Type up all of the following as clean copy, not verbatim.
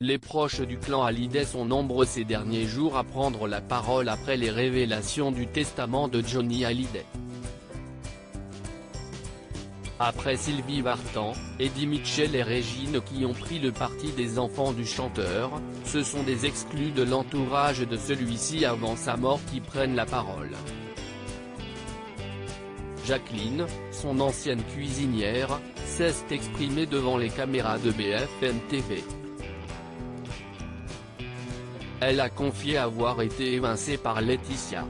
Les proches du clan Hallyday sont nombreux ces derniers jours à prendre la parole après les révélations du testament de Johnny Hallyday. Après Sylvie Vartan, Eddie Mitchell et Régine qui ont pris le parti des enfants du chanteur, ce sont des exclus de l'entourage de celui-ci avant sa mort qui prennent la parole. Jacqueline, son ancienne cuisinière, s'est exprimée devant les caméras de BFM TV. Elle a confié avoir été évincée par Laetitia.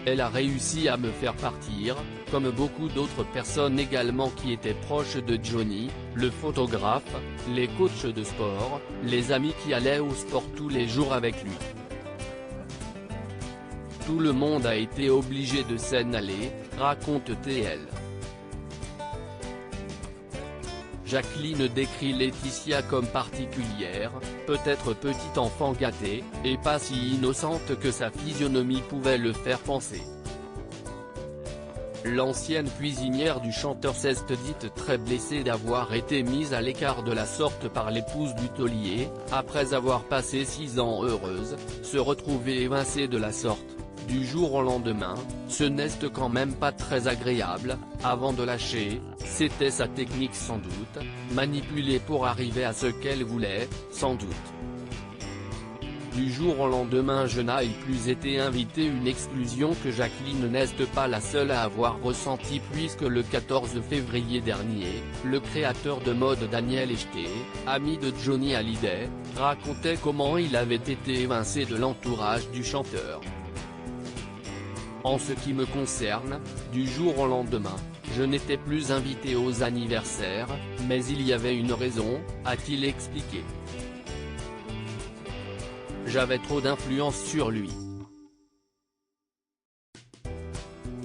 Elle a réussi à me faire partir, comme beaucoup d'autres personnes également qui étaient proches de Johnny, le photographe, les coachs de sport, les amis qui allaient au sport tous les jours avec lui. Tout le monde a été obligé de s'en aller, raconte TL. Jacqueline décrit Laetitia comme particulière, peut-être petite enfant gâtée, et pas si innocente que sa physionomie pouvait le faire penser. L'ancienne cuisinière du chanteur s'est dite très blessée d'avoir été mise à l'écart de la sorte par l'épouse du taulier, après avoir passé 6 ans heureuse, se retrouver évincée de la sorte, du jour au lendemain, ce n'est quand même pas très agréable. Avant de lâcher, c'était sa technique sans doute, manipuler pour arriver à ce qu'elle voulait, sans doute. Du jour au lendemain je n'ai plus été invité, une exclusion que Jacqueline n'est pas la seule à avoir ressenti puisque le 14 février dernier, le créateur de mode Daniel Echete, ami de Johnny Hallyday, racontait comment il avait été évincé de l'entourage du chanteur. En ce qui me concerne, du jour au lendemain, je n'étais plus invité aux anniversaires, mais il y avait une raison, a-t-il expliqué. J'avais trop d'influence sur lui.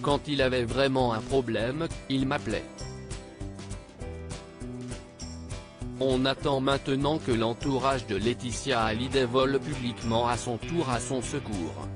Quand il avait vraiment un problème, il m'appelait. On attend maintenant que l'entourage de Laetitia Hallyday vole publiquement à son tour à son secours.